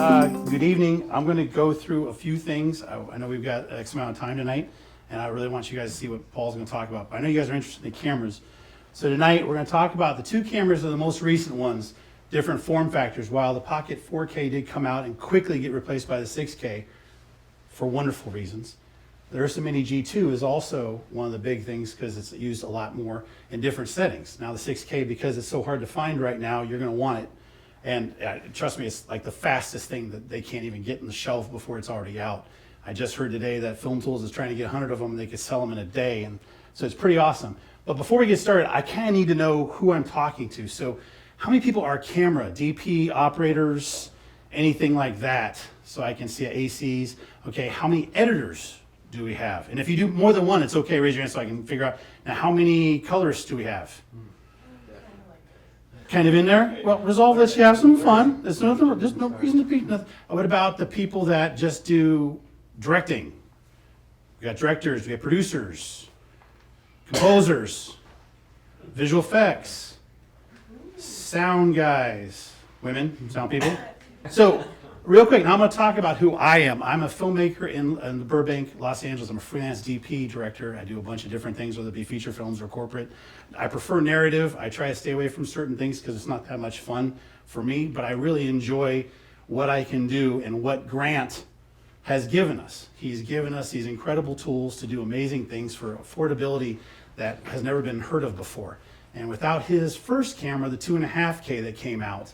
Good evening. I'm going to go through a few things. I know we've got X amount of time tonight, and I really want you guys to see what Paul's going to talk about. But I know you guys are interested in the cameras. So tonight we're going to talk about the two cameras are the most recent ones, different form factors. While the Pocket 4K did come out and quickly get replaced by the 6K for wonderful reasons, the URSA Mini G2 is also one of the big things because it's used a lot more in different settings. Now the 6K, because it's so hard to find right now, you're going to want it. And trust me, it's like the fastest thing that they can't even get in the shelf before it's already out. I just heard today that Film Tools is trying to get 100 of them and they could sell them in a day. And so it's pretty awesome. But before we get started, I kind of need to know who I'm talking to. So how many people are camera, DP, operators, anything like that? So I can see ACs. Okay, how many editors do we have? And if you do more than one, it's okay, raise your hand so I can figure out. Now, how many colorists do we have? Kind of in there? Well, resolve this, you have some fun. There's no reason to be nothing. What about the people that just do directing? We got directors, we got producers, composers, visual effects, sound guys, women, sound people. So, real quick, now I'm going to talk about who I am. I'm a filmmaker in Burbank, Los Angeles. I'm a freelance DP director. I do a bunch of different things, whether it be feature films or corporate. I prefer narrative. I try to stay away from certain things because it's not that much fun for me, but I really enjoy what I can do and what Grant has given us. He's given us these incredible tools to do amazing things for affordability that has never been heard of before. And without his first camera, the 2.5K that came out,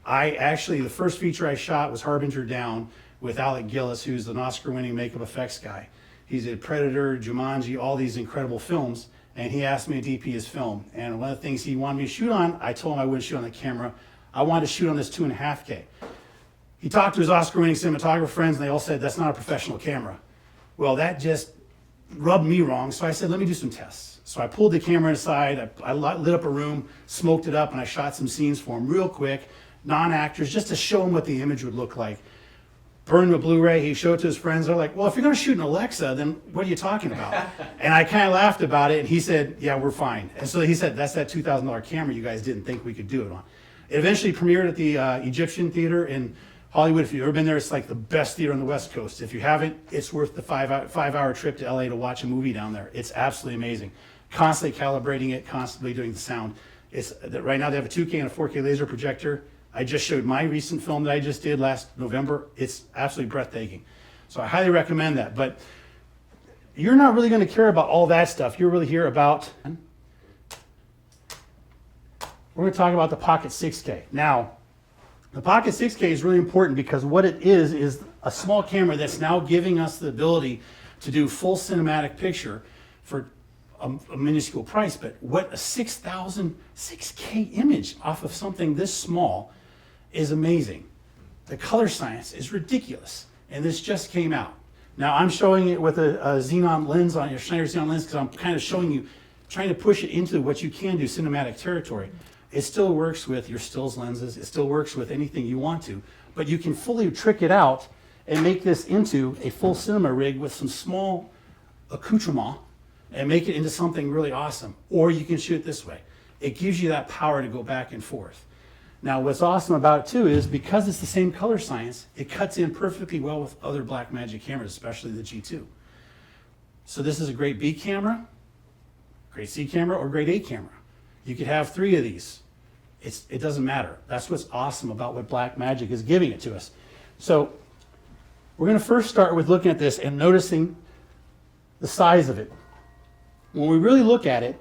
the first feature I shot was Harbinger Down with Alec Gillis, who's an Oscar-winning makeup effects guy. He's did Predator, Jumanji, all these incredible films, and he asked me to DP his film. And one of the things he wanted me to shoot on, I told him I wouldn't shoot on the camera. I wanted to shoot on this 2.5K. He talked to his Oscar-winning cinematographer friends, and they all said, that's not a professional camera. Well, that just rubbed me wrong, so I said, let me do some tests. So I pulled the camera aside, I lit up a room, smoked it up, and I shot some scenes for him real quick, non-actors, just to show him what the image would look like. Burned the Blu-ray, he showed it to his friends. They're like, well, if you're going to shoot an Alexa, then what are you talking about? And I kind of laughed about it, and he said, yeah, we're fine. And so he said, that's that $2,000 camera you guys didn't think we could do it on. It eventually premiered at the Egyptian Theater in Hollywood. If you've ever been there, it's like the best theater on the West Coast. If you haven't, it's worth the five-hour trip to LA to watch a movie down there. It's absolutely amazing. Constantly calibrating it, constantly doing the sound. Right now they have a 2K and a 4K laser projector. I just showed my recent film that I just did last November. It's absolutely breathtaking. So I highly recommend that. But you're not really going to care about all that stuff. You're really here about, we're going to talk about the Pocket 6K. Now, the Pocket 6K is really important because what it is a small camera that's now giving us the ability to do full cinematic picture for a minuscule price. But what a 6K image off of something this small is amazing. The color science is ridiculous, and this just came out. Now I'm showing it with a xenon lens on your Schneider xenon lens because I'm kind of showing you, trying to push it into what you can do cinematic territory. It still works with your stills lenses. It still works with anything you want to, but you can fully trick it out and make this into a full cinema rig with some small accoutrement and make it into something really awesome. Or you can shoot it this way. It gives you that power to go back and forth. Now, what's awesome about it too is because it's the same color science, it cuts in perfectly well with other Blackmagic cameras, especially the G2. So this is a great B camera, great C camera, or great A camera. You could have 3 of these. It doesn't matter. That's what's awesome about what Blackmagic is giving it to us. So we're going to first start with looking at this and noticing the size of it. When we really look at it,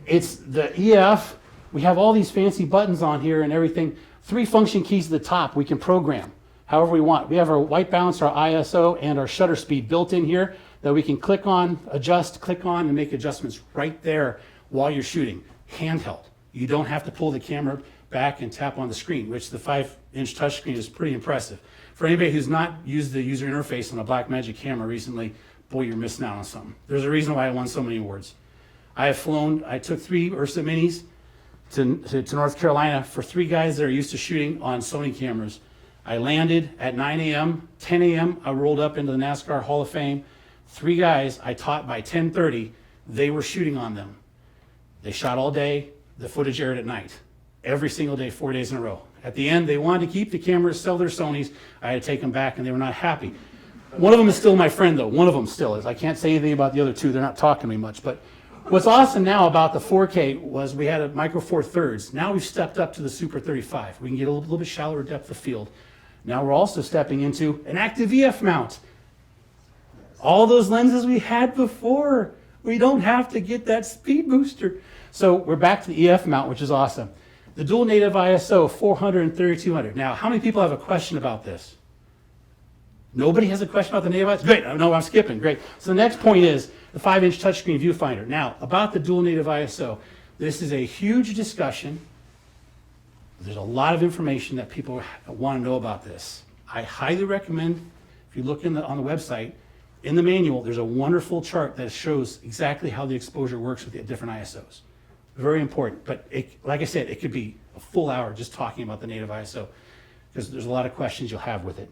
it's the EF. We have all these fancy buttons on here and everything. 3 function keys at the top we can program however we want. We have our white balance, our ISO, and our shutter speed built in here that we can click on, adjust, click on, and make adjustments right there while you're shooting. Handheld. You don't have to pull the camera back and tap on the screen, which the 5-inch touchscreen is pretty impressive. For anybody who's not used the user interface on a Blackmagic camera recently, boy, you're missing out on something. There's a reason why I won so many awards. I took 3 URSA Minis to North Carolina for 3 guys that are used to shooting on Sony cameras. I landed at 9 a.m., 10 a.m., I rolled up into the NASCAR Hall of Fame. 3 guys I taught by 10:30, they were shooting on them. They shot all day, the footage aired at night. every single day, 4 days in a row. At the end, they wanted to keep the cameras, sell their Sonys. I had to take them back, and they were not happy. One of them is still my friend, though. One of them still is. I can't say anything about the other two. They're not talking to me much. But what's awesome now about the 4K was we had a micro four thirds. Now we've stepped up to the Super 35. We can get a little bit shallower depth of field. Now we're also stepping into an active EF mount. All those lenses we had before, we don't have to get that speed booster. So we're back to the EF mount, which is awesome. The dual native ISO, 400 and 3200. Now, how many people have a question about this? Nobody has a question about the native ISO? Great, no, I'm skipping, great. So the next point is the 5-inch touchscreen viewfinder. Now, about the dual native ISO, this is a huge discussion. There's a lot of information that people want to know about this. I highly recommend, if you look on the website, in the manual, there's a wonderful chart that shows exactly how the exposure works with the different ISOs. Very important, but like I said, it could be a full hour just talking about the native ISO because there's a lot of questions you'll have with it.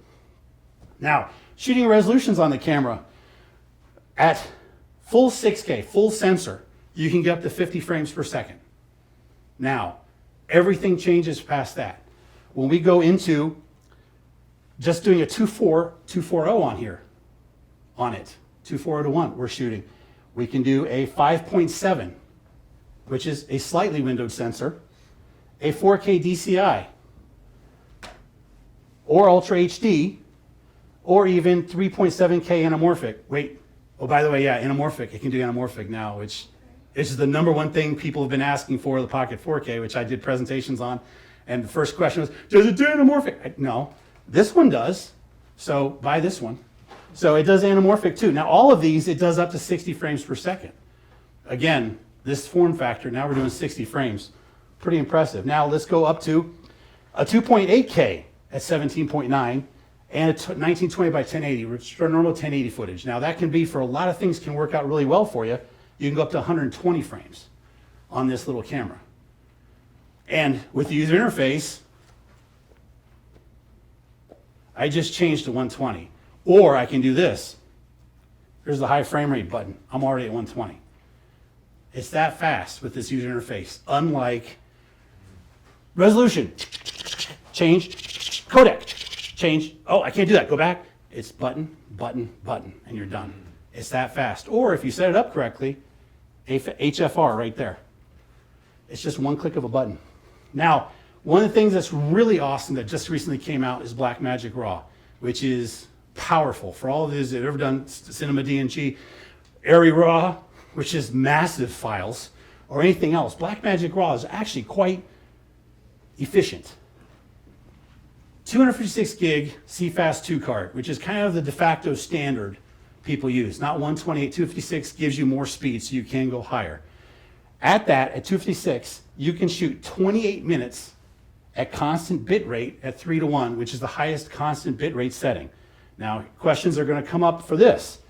Now, shooting resolutions on the camera at full 6K, full sensor, you can get up to 50 frames per second. Now, everything changes past that. When we go into just doing a 240 on here, on it, 240 to 1, we're shooting. We can do a 5.7, which is a slightly windowed sensor, a 4K DCI, or Ultra HD, or even 3.7K anamorphic. Wait, oh, by the way, yeah, anamorphic. It can do anamorphic now, which is the number one thing people have been asking for the Pocket 4K, which I did presentations on. And the first question was, does it do anamorphic? No, this one does. So buy this one. So it does anamorphic too. Now all of these, it does up to 60 frames per second. Again, this form factor, now we're doing 60 frames. Pretty impressive. Now let's go up to a 2.8K at 17.9 and a 1920 by 1080, which for normal 1080 footage. Now that can be, for a lot of things, can work out really well for you. You can go up to 120 frames on this little camera. And with the user interface, I just changed to 120. Or I can do this. Here's the high frame rate button. I'm already at 120. It's that fast with this user interface. Unlike resolution, change, codec, change. Oh, I can't do that. Go back. It's button, button, button, and you're done. It's that fast. Or if you set it up correctly, HFR right there. It's just one click of a button. Now, one of the things that's really awesome that just recently came out is Blackmagic Raw, which is powerful for all of those that have ever done Cinema DNG, Airy Raw, which is massive files, or anything else. Blackmagic Raw is actually quite efficient. 256 gig CFast 2 card, which is kind of the de facto standard people use. Not 128, 256 gives you more speed, so you can go higher. At 256, you can shoot 28 minutes at constant bit rate at 3:1, which is the highest constant bit rate setting. Now, questions are going to come up for this.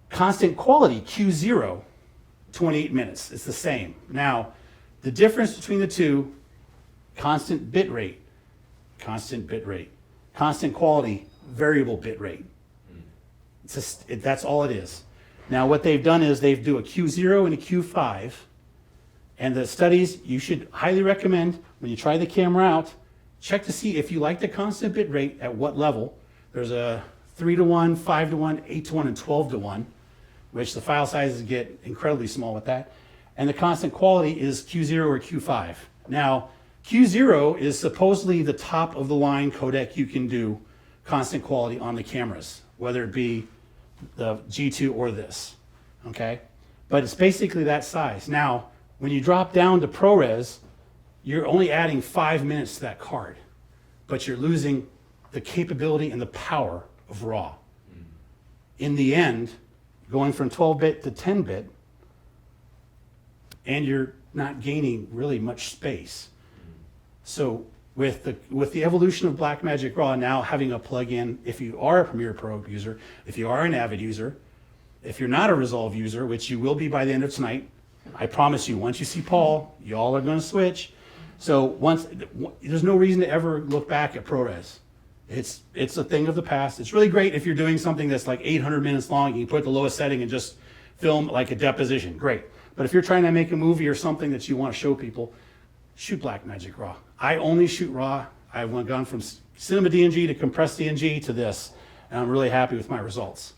Constant quality, Q0, 28 minutes. It's the same. Now, the difference between the two, constant bit rate, constant bit rate. Constant quality, variable bit rate. That's all it is. Now, what they've done is they've do a Q0 and a Q5. And the studies, you should highly recommend, when you try the camera out, check to see if you like the constant bit rate at what level. There's a 3:1, 5:1, 8:1, and 12:1, which the file sizes get incredibly small with that. And the constant quality is Q0 or Q5. Now, Q0 is supposedly the top of the line codec you can do constant quality on the cameras, whether it be the G2 or this, okay? But it's basically that size. Now, when you drop down to ProRes, you're only adding 5 minutes to that card, but you're losing the capability and the power of RAW. In the end, going from 12-bit to 10-bit, and you're not gaining really much space. So with the evolution of Blackmagic Raw now having a plug-in, if you are a Premiere Pro user, if you are an Avid user, if you're not a Resolve user, which you will be by the end of tonight, I promise you, once you see Paul, y'all are going to switch. So there's no reason to ever look back at ProRes. It's a thing of the past. It's really great if you're doing something that's like 800 minutes long. You can put the lowest setting and just film like a deposition. Great. But if you're trying to make a movie or something that you want to show people, shoot Blackmagic RAW. I only shoot RAW. I've gone from Cinema DNG to compressed DNG to this, and I'm really happy with my results.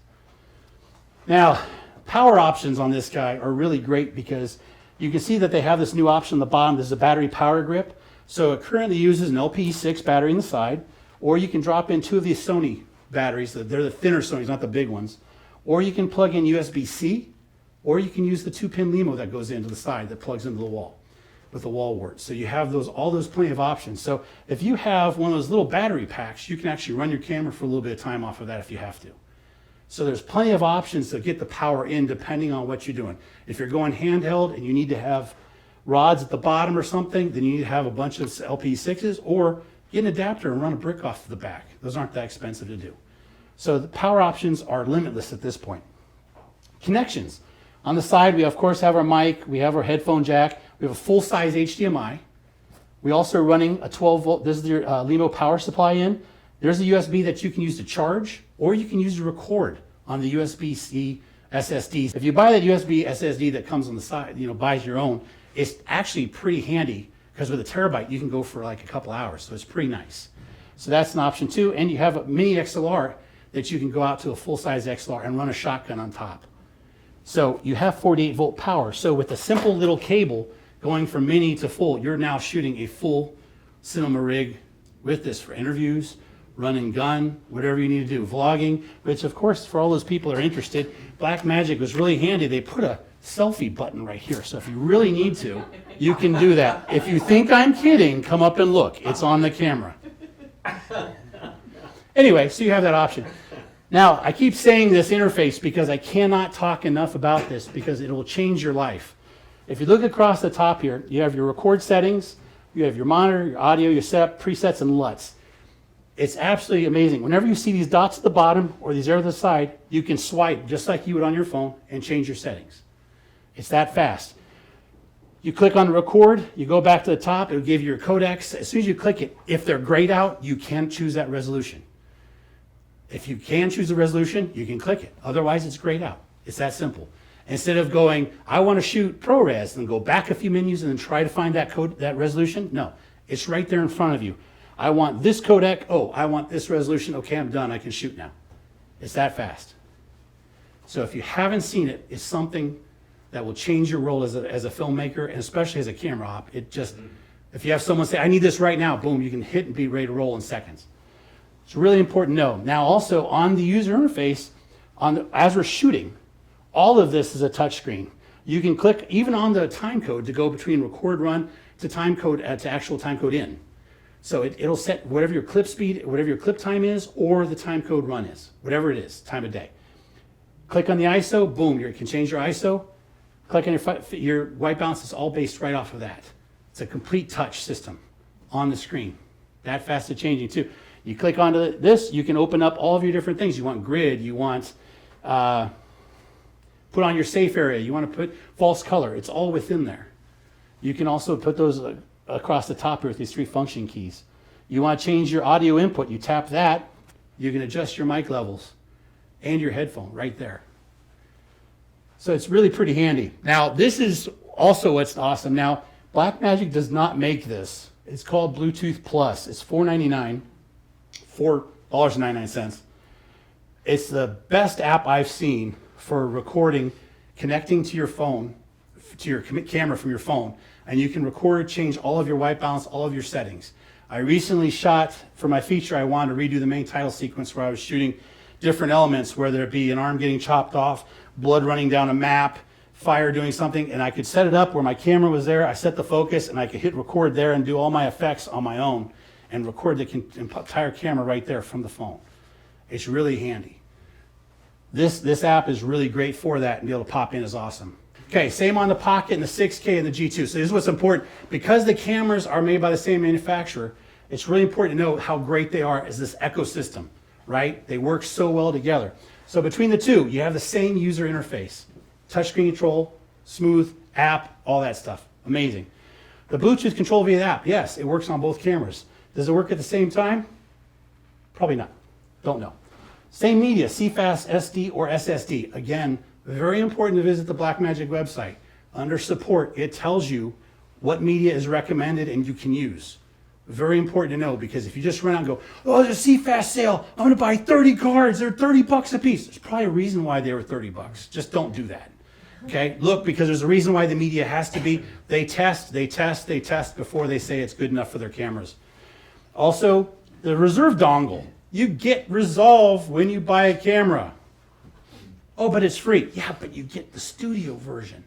Now, power options on this guy are really great because you can see that they have this new option on the bottom. This is a battery power grip. So it currently uses an LP6 battery in the side, or you can drop in 2 of these Sony batteries. They're the thinner Sonys, not the big ones. Or you can plug in USB-C, or you can use the 2-pin LEMO that goes into the side that plugs into the wall with the wall wart. So you have all those plenty of options. So if you have one of those little battery packs, you can actually run your camera for a little bit of time off of that if you have to. So there's plenty of options to get the power in depending on what you're doing. If you're going handheld and you need to have rods at the bottom or something, then you need to have a bunch of LP6s, or get an adapter and run a brick off to the back. Those aren't that expensive to do. So the power options are limitless at this point. Connections. On the side, we of course have our mic, we have our headphone jack, we have a full-size HDMI. We also are running a 12-volt, this is your LEMO power supply in. There's a USB that you can use to charge, or you can use to record on the USB-C SSDs. If you buy that USB SSD that comes on the side, buys your own, it's actually pretty handy because with a terabyte, you can go for like a couple hours. So it's pretty nice. So that's an option too. And you have a mini XLR that you can go out to a full-size XLR and run a shotgun on top. So you have 48-volt power. So with a simple little cable going from mini to full, you're now shooting a full cinema rig with this for interviews, run and gun, whatever you need to do, vlogging, which of course for all those people that are interested, Blackmagic was really handy. They put a selfie button right here. So if you really need to, you can do that. If you think I'm kidding, come up and look. It's on the camera. Anyway, so you have that option. Now, I keep saying this interface because I cannot talk enough about this because it will change your life. If you look across the top here, you have your record settings, you have your monitor, your audio, your setup, presets, and LUTs. It's absolutely amazing. Whenever you see these dots at the bottom or these arrows at the side, you can swipe just like you would on your phone and change your settings. It's that fast. You click on record, you go back to the top, it'll give you your codecs. As soon as you click it, if they're grayed out, you can choose that resolution. If you can choose a resolution, you can click it. Otherwise, it's grayed out. It's that simple. Instead of going, I want to shoot ProRes, and go back a few menus and then try to find that resolution, no. It's right there in front of you. I want this codec. Oh, I want this resolution. Okay, I'm done. I can shoot now. It's that fast. So if you haven't seen it, it's something that will change your role as a filmmaker, and especially as a camera op. It just, if you have someone say, I need this right now, boom, you can hit and be ready to roll in seconds. It's really important to know. Now also on the user interface, as we're shooting, all of this is a touch screen. You can click even on the time code to go between record run to time code to actual time code in. So it'll set whatever your clip speed, whatever your clip time is, or the time code run is, whatever it is, time of day. Click on the ISO, boom, you can change your ISO. Click on your white balance, it's all based right off of that. It's a complete touch system on the screen. That fast at changing too. You click onto this, you can open up all of your different things. You want grid, you want put on your safe area, you want to put false color, it's all within there. You can also put those across the top here with these 3 function keys. You want to change your audio input, you tap that, you can adjust your mic levels and your headphone right there. So it's really pretty handy. Now this is also what's awesome. Now Blackmagic does not make this. It's called Bluetooth Plus. It's $4.99, $4.99. It's the best app I've seen for recording, connecting to your phone, to your camera from your phone, and you can record, change all of your white balance, all of your settings. I recently shot, for my feature, I wanted to redo the main title sequence where I was shooting different elements, whether it be an arm getting chopped off, blood running down a map, fire doing something, and I could set it up where my camera was there, I set the focus, and I could hit record there and do all my effects on my own and record the entire camera right there from the phone. It's really handy. This app is really great for that, and be able to pop in is awesome. Okay, same on the Pocket and the 6K and the G2. So this is what's important. Because the cameras are made by the same manufacturer, it's really important to know how great they are as this ecosystem, right? They work so well together. So between the two, you have the same user interface. Touchscreen control, smooth, app, all that stuff. Amazing. The Bluetooth control via the app, yes, it works on both cameras. Does it work at the same time? Probably not. Don't know. Same media, CFast, SD, or SSD. Again, very important to visit the Blackmagic website. Under support, it tells you what media is recommended and you can use. Very important to know, because if you just run out and go, oh, there's a CFast sale, I'm gonna buy 30 cards, they're 30 bucks a piece. There's probably a reason why they were 30 bucks. Just don't do that. Okay, look, because there's a reason why the media has to be. They test before they say it's good enough for their cameras. Also, the reserve dongle. You get Resolve when you buy a camera. Oh, but it's free. Yeah, but you get the studio version.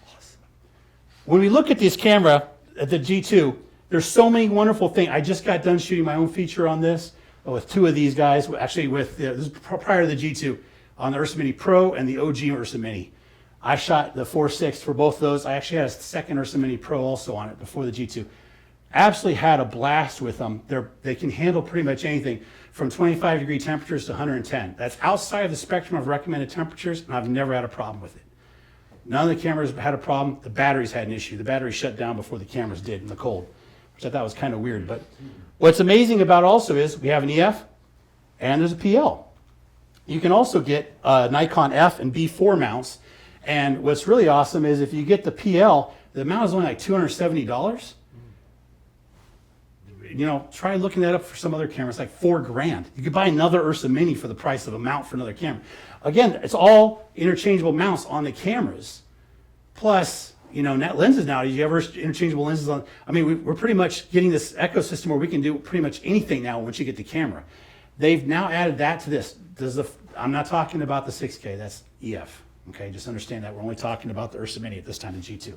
Awesome. When we look at this camera, at the G2, there's so many wonderful things. I just got done shooting my own feature on this with two of these guys, actually with, this is prior to the G2, on the URSA Mini Pro and the OG URSA Mini. I shot the 4.6 for both of those. I actually had a second URSA Mini Pro also on it before the G2. Absolutely had a blast with them. They can handle pretty much anything from 25-degree temperatures to 110. That's outside of the spectrum of recommended temperatures, and I've never had a problem with it. None of the cameras had a problem. The batteries had an issue. The batteries shut down before the cameras did in the cold, which I thought was kind of weird. But what's amazing about also is we have an EF and there's a PL. You can also get Nikon F and B4 mounts. And what's really awesome is if you get the PL, the mount is only like $270. You know, try looking that up for some other cameras, like $4,000. You could buy another URSA Mini for the price of a mount for another camera. Again, it's all interchangeable mounts on the cameras. Plus, you know, net lenses now, you have interchangeable lenses on. I mean, we're pretty much getting this ecosystem where we can do pretty much anything now once you get the camera. They've now added that to this. I'm not talking about the 6K, that's EF. Okay, just understand that. We're only talking about the URSA Mini at this time, the G2.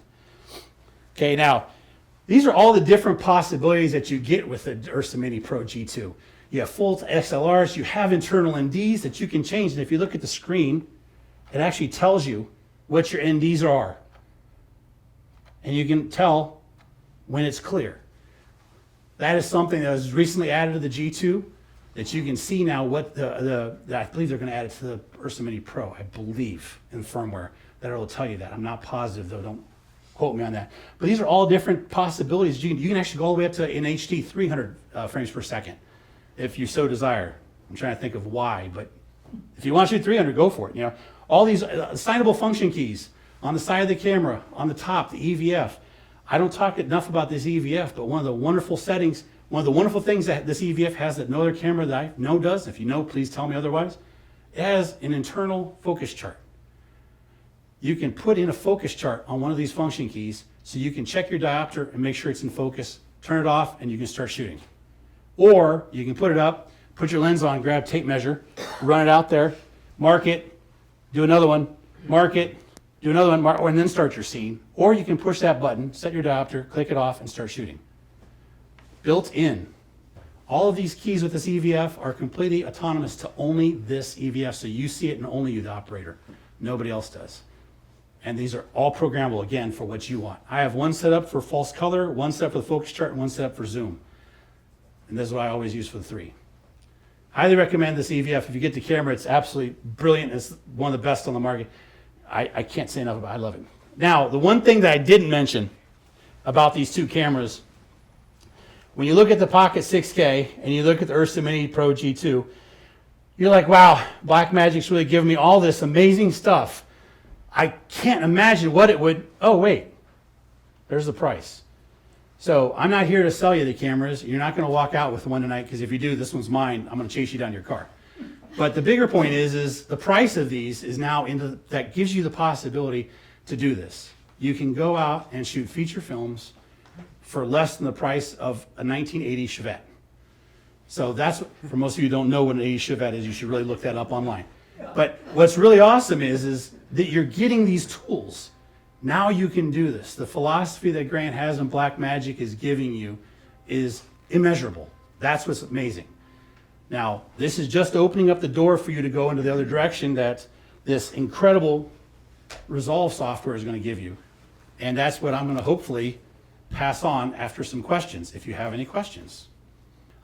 Okay, now, these are all the different possibilities that you get with the URSA Mini Pro G2. You have full XLRs, you have internal NDs that you can change, and if you look at the screen, it actually tells you what your NDs are. And you can tell when it's clear. That is something that was recently added to the G2, that you can see now what I believe they're going to add it to the URSA Mini Pro, I believe, in the firmware, that it will tell you that. I'm not positive, though, don't quote me on that. But these are all different possibilities. You can actually go all the way up to in HD 300 frames per second, if you so desire. I'm trying to think of why, but if you want to shoot 300, go for it. You know, all these assignable function keys on the side of the camera, on the top, the EVF. I don't talk enough about this EVF, but one of the wonderful settings, one of the wonderful things that this EVF has that no other camera that I know does, if you know, please tell me otherwise, it has an internal focus chart. You can put in a focus chart on one of these function keys so you can check your diopter and make sure it's in focus, turn it off, and you can start shooting. Or you can put it up, put your lens on, grab tape measure, run it out there, mark it, do another one, mark it, do another one, and then start your scene. Or you can push that button, set your diopter, click it off, and start shooting. Built in. All of these keys with this EVF are completely autonomous to only this EVF, so you see it and only you, the operator. Nobody else does. And these are all programmable, again, for what you want. I have one set up for false color, one set up for the focus chart, and one set up for zoom. And this is what I always use for the 3. Highly recommend this EVF. If you get the camera, it's absolutely brilliant. It's one of the best on the market. I can't say enough about it. I love it. Now, the one thing that I didn't mention about these two cameras, when you look at the Pocket 6K and you look at the URSA Mini Pro G2, you're like, wow, Blackmagic's really giving me all this amazing stuff. I can't imagine what it would, oh wait, there's the price. So I'm not here to sell you the cameras. You're not going to walk out with one tonight, because if you do, this one's mine. I'm going to chase you down your car. But the bigger point is the price of these is now that gives you the possibility to do this. You can go out and shoot feature films for less than the price of a 1980 Chevette. So that's, for most of you who don't know what an 80 Chevette is, you should really look that up online. But what's really awesome is that you're getting these tools. Now you can do this. The philosophy that Grant has and Blackmagic is giving you is immeasurable. That's what's amazing. Now, this is just opening up the door for you to go into the other direction that this incredible Resolve software is going to give you. And that's what I'm going to hopefully pass on after some questions, if you have any questions.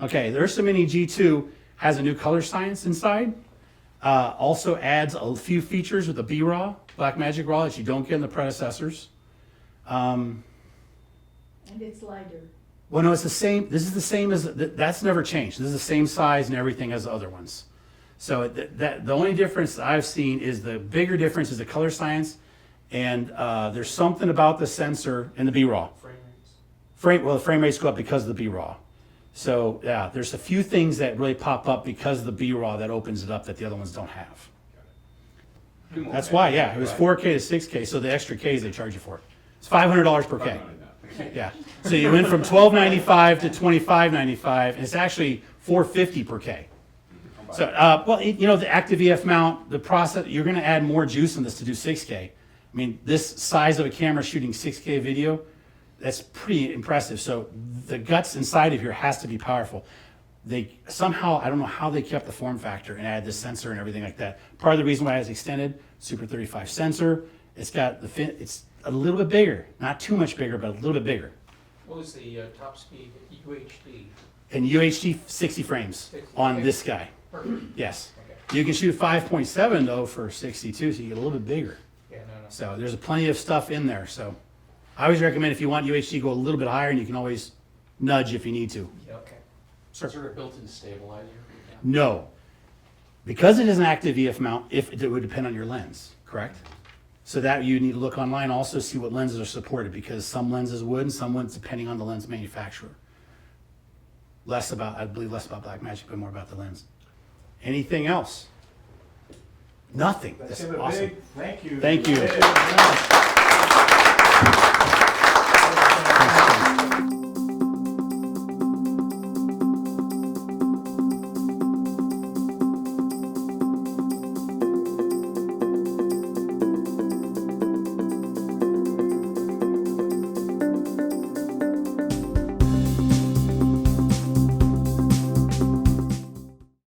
Okay, the URSA Mini G2 has a new color science inside. Also adds a few features with the B-RAW, Blackmagic RAW, that you don't get in the predecessors. And it's lighter. Well, no, it's the same. This is the same as, that's never changed. This is the same size and everything as the other ones. So the only difference I've seen is the bigger difference is the color science And there's something about the sensor in the B-RAW. Well, the frame rates go up because of the B-RAW. So yeah, there's a few things that really pop up because of the B-RAW that opens it up that the other ones don't have. That's why, yeah, it was 4K to 6K, so the extra Ks they charge you for it. It's $500 per K. Yeah, so you went from $12.95 to $25.95, and it's actually $450 per K. So, well, you know, the active EF mount, the process, you're going to add more juice in this to do 6K. I mean, this size of a camera shooting 6K video, that's pretty impressive. So the guts inside of here has to be powerful. They somehow, I don't know how they kept the form factor and added this sensor and everything like that. Part of the reason why it's extended, Super 35 sensor, it's got the fin, it's a little bit bigger, not too much bigger, but a little bit bigger. What was the top speed UHD? And UHD 60 frames on Okay. this guy. Perfect. Yes. Okay. You can shoot 5.7 though for 62, so you get a little bit bigger. Yeah, no. So there's plenty of stuff in there. So I always recommend if you want UHD, go a little bit higher, and you can always nudge if you need to. Yeah, okay. Sure. Is there a built-in stabilizer? No, because it is an active EF mount. If it would depend on your lens, correct? So that you need to look online, also see what lenses are supported, because some lenses would and some wouldn't, depending on the lens manufacturer. I believe less about Blackmagic, but more about the lens. Anything else? Nothing. Let's That's give a awesome. big thank you. Thank you. Yeah.